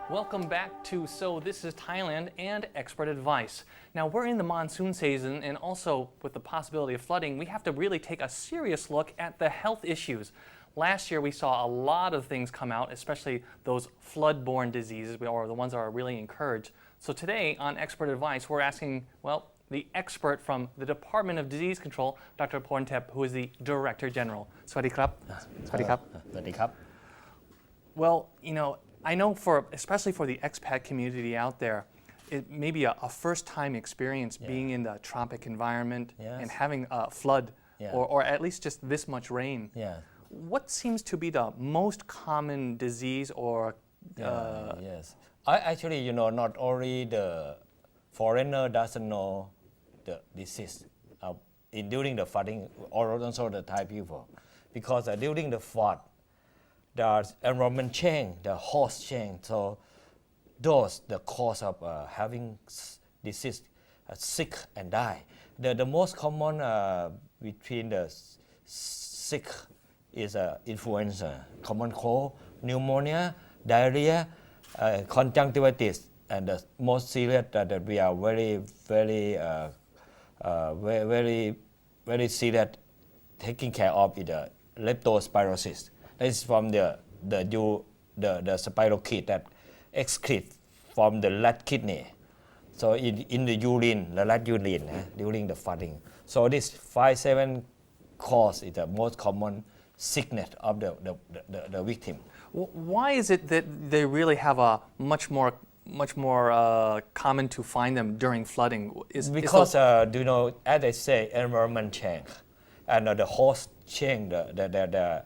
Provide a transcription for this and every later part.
Welcome back to So This is Thailand and Expert Advice. Now we're in the monsoon season and also with the possibility of flooding, we have to really take a serious look at the health issues. Last year we saw a lot of things come out, especially those flood-borne diseases or the ones that are really encouraged. So today on Expert Advice we're asking, well, the expert from the Department of Disease Control, Dr. Porntep, who is the Director General. สวัสดีครับ สวัสดีครับ สวัสดีครับ Well, I know especially for the expat community out there, it may be a first-time experience being in the tropic environment and having a flood or at least just this much rain. What seems to be the most common disease or Yes. Actually, not only the foreigner doesn't know the disease during the flooding, or also the Thai people, because during the flood, the environment change, the host change, so those the cause of having disease, sick and die. The most common between the sick is influenza, common cold, pneumonia, diarrhea, conjunctivitis, and the most serious that we are very serious taking care of is the leptospirosis. That is from the spirochete that excrete from the rat kidney. So in the urine, the rat urine during the flooding. So this 5-7 cause is the most common sickness of the victim. Why is it that they really have a much more common to find them during flooding? Because as I say, environment change, and the host change, they're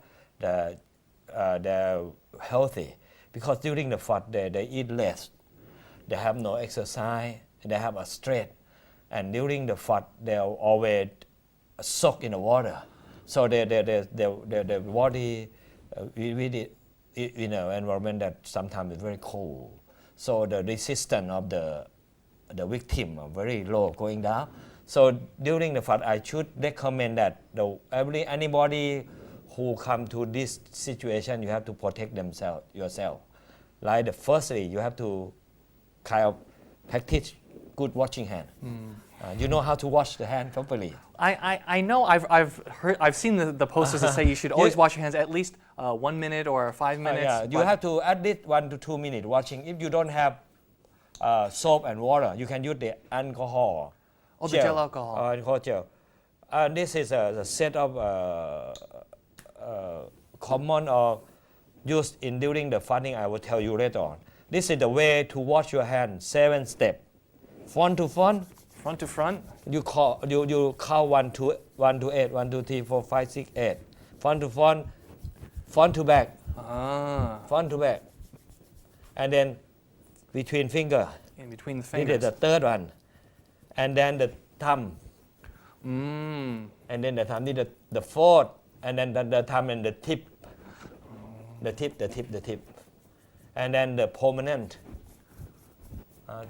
healthy. Because during the flood, they eat less, they have no exercise, they have a stress, and during the flood, they are always soaked in the water. So the body with it, environment that sometimes is very cold. So the resistance of the victim are very low, going down. So during the flood, I should recommend that anybody who come to this situation, you have to protect yourself. Like firstly, you have to kind of practice good washing hand. You know how to wash the hand properly. I know I've seen the posters that say you should always wash your hands at least 1 minute or 5 minutes. You have to at least 1 to 2 minutes washing. If you don't have soap and water, you can use the alcohol. Oh, the gel alcohol. Alcohol gel. This is a set of common or used during the flooding. I will tell you later on. This is the way to wash your hands. 7 steps. Front to front. Front to front. You count 1 to 8. 1, 2, 3, 4, 5, 6, 8. Front to front. Front to back. Front to back. And then between finger. In between the fingers. This is the third one. And then the thumb. And then the thumb. This is the fourth. And then the thumb and the tip. The tip. And then the prominent.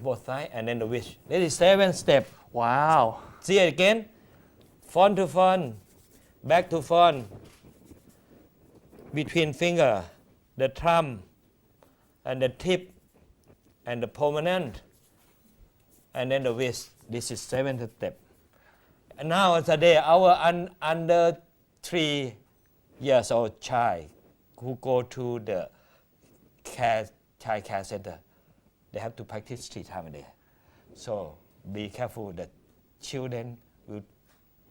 Both sides. And then the wrist. This is 7 steps. Wow. See it again. Front to front. Back to front. Between finger. The thumb. And the tip. And the prominent. And then the wrist. This is 7th step. And now today, our under 3 years old child who go to the child care center, they have to practice 3 times a day. So be careful that children will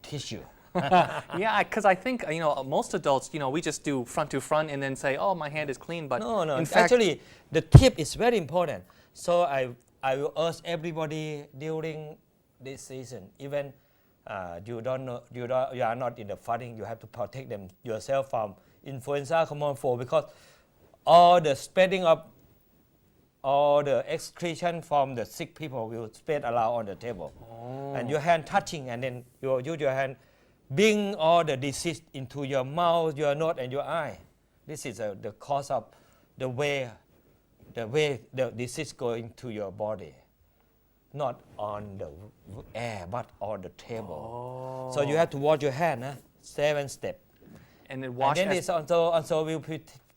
teach you. Yeah, because I think most adults, we just do front to front and then say, oh, my hand is clean. But no. In fact, actually, the tip is very important. So I will urge everybody during this season, even you are not in the flooding, you have to protect yourself from influenza, common cold, because all the spreading of all the excretion from the sick people will spread around on the table. And your hand touching, and then you use your hand, bring all the disease into your mouth, your nose, and your eye. This is the cause of the way the disease going to your body. Not on the air, but on the table. So you have to wash your hand, 7 steps. And then wash. And then this also will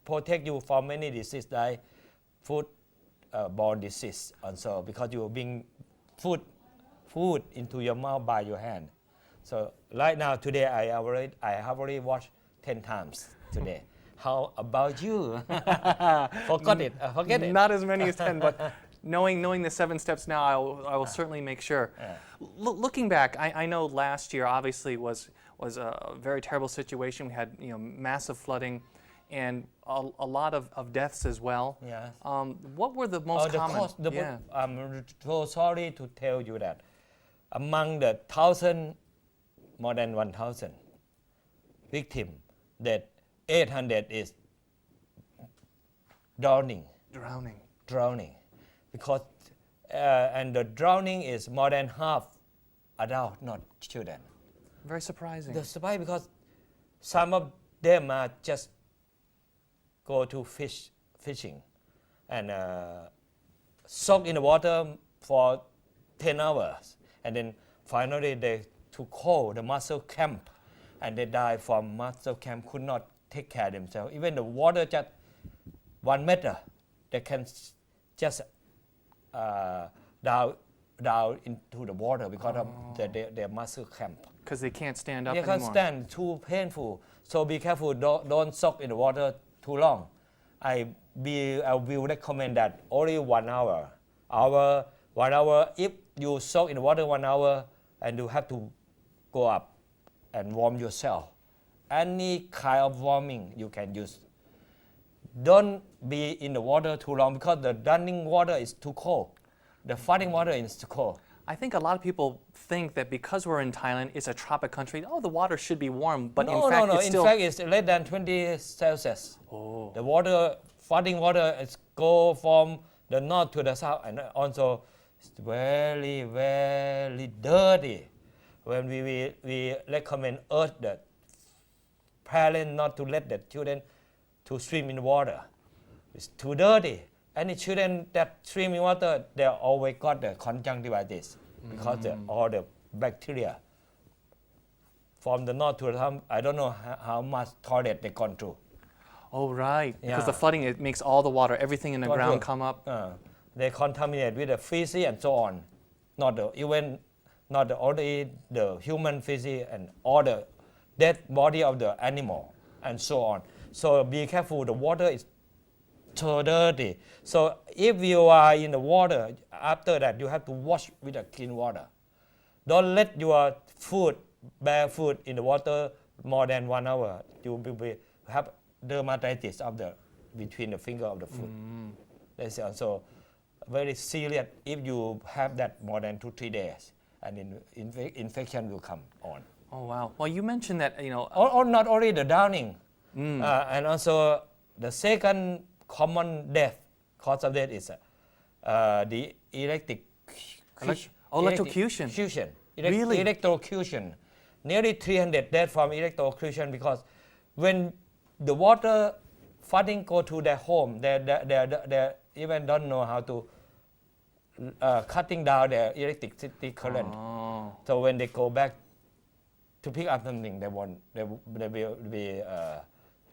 protect you from many diseases like food borne disease also because you bring food into your mouth by your hand. So right now today I have already washed 10 times today. How about you? Forget it. Not as many as 10, but knowing the 7 steps now, I will certainly make sure. Looking back, I know last year obviously was a very terrible situation. We had massive flooding and a lot of deaths as well. Yes. What were the most common? I'm so sorry to tell you that among the more than 1,000 victims, that 800 is drowning. Because and the drowning is more than half adult, not children. Very surprising. That's why, because some of them are just go to fishing and soak in the water for 10 hours, and then finally they to cold the muscle camp, and they die from muscle camp, could not take care of themselves. Even the water just 1 meter, they can just down into the water because of their muscle cramp. Because they can't stand up They anymore. can't stand, too painful. So be careful, don't soak in the water too long. I will recommend that only 1 hour. 1 hour, if you soak in the water 1 hour and you have to go up and warm yourself. Any kind of warming you can use. Don't be in the water too long because the running water is too cold. The flooding water is too cold. I think a lot of people think that because we're in Thailand, it's a tropic country, the water should be warm, but in fact it's still... In fact, it's less than 20 Celsius. Oh. The water, flooding water, is go from the north to the south, and also it's very, very dirty. When we recommend the parents not to let the children to swim in water. It's too dirty. Any children that swim in water, they always got the conjunctivitis because all the bacteria from the north to the south. I don't know how much toilet they gone through. Oh, right. Yeah. Because the flooding, it makes all the water, everything in the ground come up. They contaminate with the feces and so on. Not only the human feces and all the dead body of the animal and so on. So be careful, the water is so dirty. So if you are in the water, after that you have to wash with the clean water. Don't let your bare foot in the water more than 1 hour. You will have dermatitis between the finger of the foot. That's also very serious if you have that more than 2-3 days, and infection will come on. Oh, wow. Well, you mentioned that, Or not only the drowning, and also the second common cause of death is the electrocution. Really? Electrocution. Nearly 300 deaths from electrocution because when the water flooding go to their home, they even don't know how to cutting down their electricity current. Oh. So when they go back to pick up something, they will be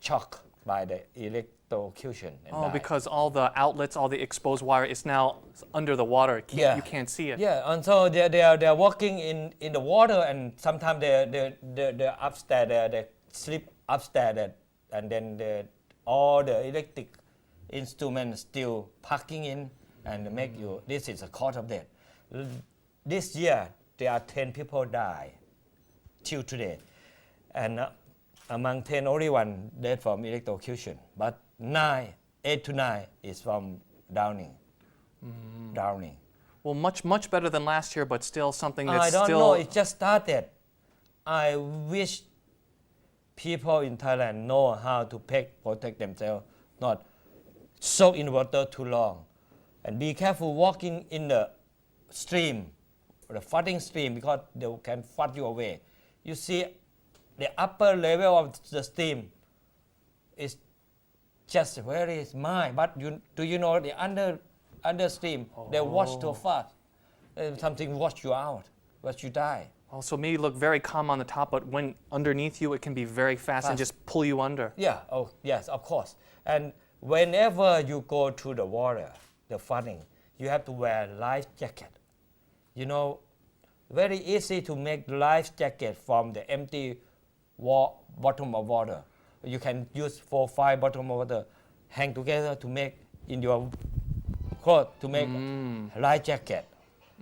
shocked by the electrocution. Oh, because all the outlets, all the exposed wire is now under the water. You can't see it. Yeah, and so they're walking in the water, and sometimes they're upstairs, they sleep upstairs, and then all the electric instruments still packing in and make you. This is a cause of death. This year there are 10 people die till today, and among 10 only 1 dead from electrocution, but 8 to 9 is from drowning. Well, much better than last year, but still something that's I don't still... know, it just started. I wish people in Thailand know how to protect themselves, not soak in water too long. And be careful walking in the stream, the flooding stream, because they can flood you away. You see, the upper level of the stream is just very small, but do you know the under stream, they wash too fast. Something wash you out, wash you die. Also, maybe look very calm on the top, but when underneath you, it can be very fast and just pull you under. Yeah, oh yes, of course. And whenever you go to the water, the flooding, you have to wear life jacket. You know, very easy to make life jacket from the empty bottom of water. You can use 4-5 bottom of water hang together to make in your clothes to make life jacket.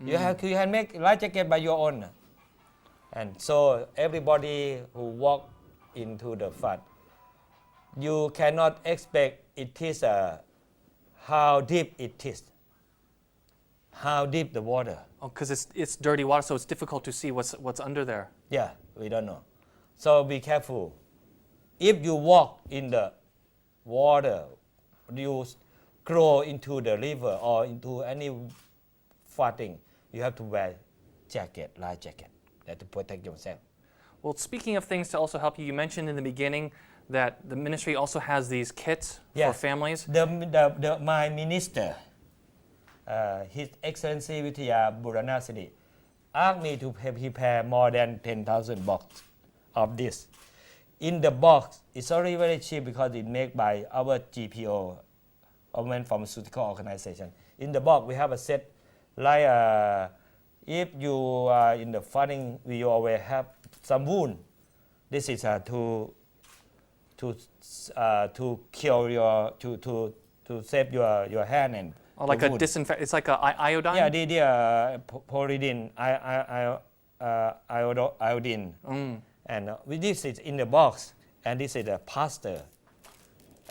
You can make life jacket by your own. And so everybody who walk into the flood, you cannot expect it is how deep it is, how deep the water. Oh, because it's dirty water, so it's difficult to see what's under there. Yeah, we don't know. So be careful. If you walk in the water, you grow into the river or into any flooding, you have to wear jacket, life jacket, to protect yourself. Well, speaking of things to also help you, you mentioned in the beginning that the ministry also has these kits for families. My minister, His Excellency Vidya Burana Siddhi, asked me to prepare more than 10,000 boxes of this. In the box, it's already very cheap because it's made by our GPO, Government Pharmaceutical Organization. In the box, we have a set like if you are in the flooding, we always have some wound. This is to cure your to save your hand and like a disinfect. It's like a iodine. Yeah, the pyridine, iodine, and this is in the box, and this is a plaster,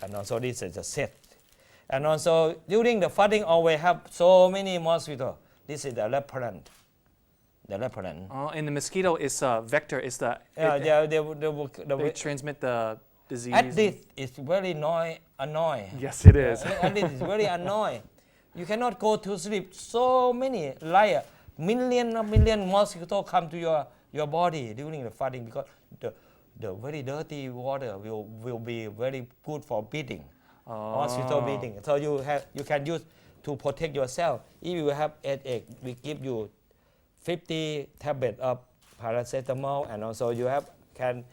and also this is a set, and also during the flooding always have so many mosquitoes. This is the repellent. The repellent. Oh, and the mosquito is a vector. Is the they transmit the disease. At this is very annoying. Yes, it is. At this is very annoying. You cannot go to sleep. So many, like million mosquitoes come to your body during the flooding because the very dirty water will be very good for breathing, mosquito breathing. So you can use to protect yourself. If you have headache, we give you 50 tablets of paracetamol, and also you can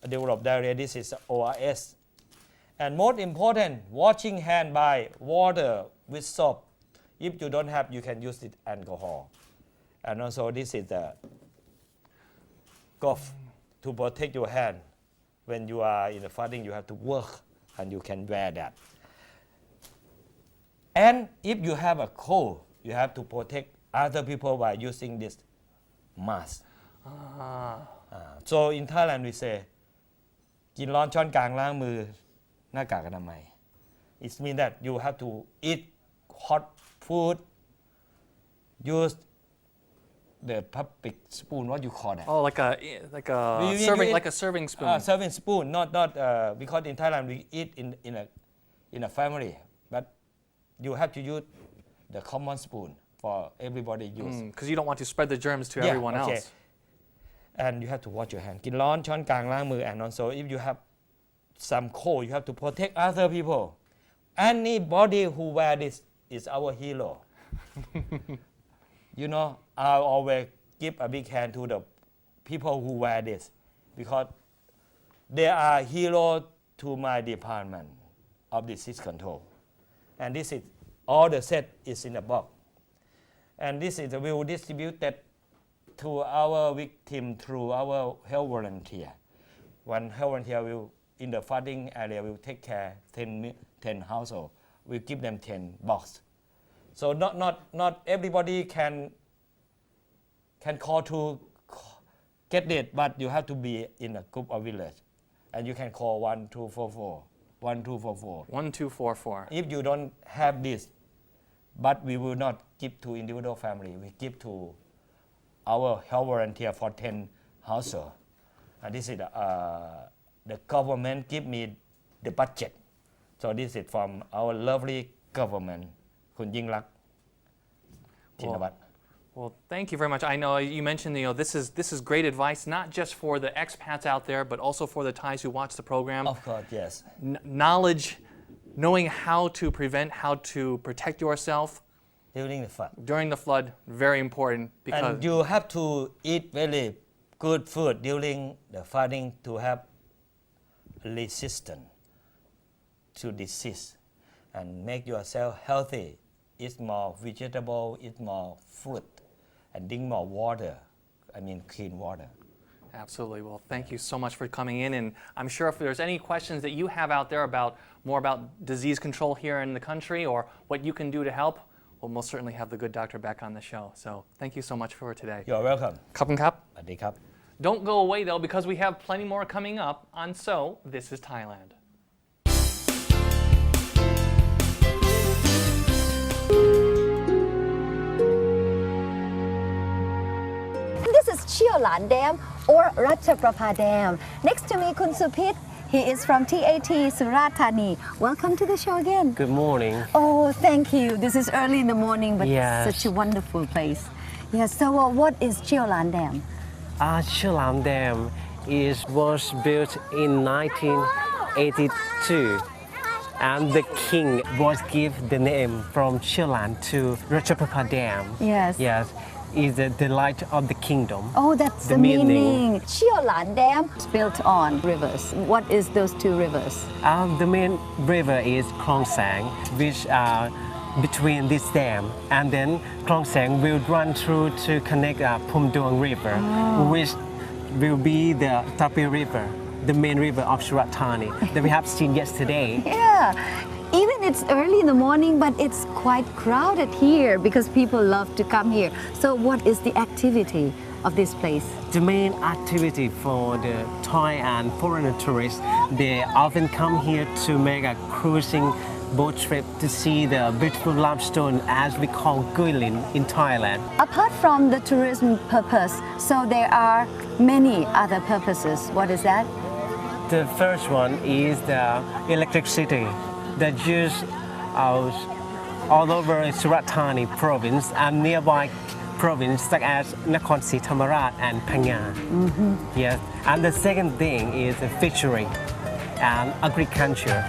develop diarrhea. This is ORS. And most important, washing hand by water with soap. If you don't have, you can use it alcohol. And also this is the glove to protect your hand. When you are in the flooding, you have to work, and you can wear that. And if you have a cold, you have to protect other people by using this mask. So in Thailand we say กินร้อนช้อนกลางล้างมือหน้ากากอนามัย It means that you have to eat hot food, use the public spoon. What you call that? Oh, like a serving, like a serving spoon. Serving spoon, not because in Thailand we eat in a family, but you have to use the common spoon for everybody use. Because you don't want to spread the germs to everyone else. And you have to wash your hand. กินร้อนช้อนกลางล้างมือ and also if you have some cold, you have to protect other people. Anybody who wear this is our hero. You know, I always give a big hand to the people who wear this because they are hero to my department of disease control. And this is all the set is in the box. And this is will distributed to our victim through our health volunteer. One health volunteer will in the flooding area will take care 10 households. We give them 10 box. So not everybody can call to get it, but you have to be in a group of village, and you can call 1244. 1244. 1244. If you don't have this, but we will not give to individual family. We give to our health volunteer for 10 households. And this is the government give me the budget. So this is from our lovely government, คุณยิ่งรักษณ์ ชินวัตร Well, thank you very much. I know you mentioned, this is great advice, not just for the expats out there, but also for the Thais who watch the program. Of course, yes. Knowledge, knowing how to prevent, how to protect yourself during the flood, very important. Because and you have to eat very good food during the flooding to have resistance to disease and make yourself healthy eat more vegetable, eat more fruit, and drink more water. I mean clean water. Absolutely. Well, thank you so much for coming in. And I'm sure if there's any questions that you have out there about more about disease control here in the country or what you can do to help, we'll most certainly have the good doctor back on the show. So thank you so much for today. You're welcome. ขอบคุณครับ สวัสดีครับ Don't go away though, because we have plenty more coming up on So This is Thailand. This is Chiolan Dam or Ratchaprapha Dam. Next to me, Kun Supit. He is from TAT Surat Thani. Welcome to the show again. Good morning. Oh, thank you. This is early in the morning, but Yes. such a wonderful place. Yes. So, what is Chiolan Dam? Chilam Dam was built in 1982, and the king was given the name from Chilam to Ratchaprapha Dam. Yes. Yes, is the delight of the kingdom. Oh, that's the meaning. Chiolan Dam is built on rivers. What is those two rivers? The main river is Klong Sang, which are between this dam, and then Klong Sang will run through to connect Phum Duang River, which will be the Tapi River, the main river of Surat Thani that we have seen yesterday. Yeah. Even it's early in the morning, but it's quite crowded here because people love to come here. So what is the activity of this place? The main activity for the Thai and foreign tourists, they often come here to make a cruising boat trip to see the beautiful limestone as we call Guilin in Thailand. Apart from the tourism purpose, so there are many other purposes. What is that? The first one is the electricity that used all over Surat Thani province and nearby province such as Nakhon Si Thammarat and Phang Nga. Yes, and the second thing is the fishery and agriculture.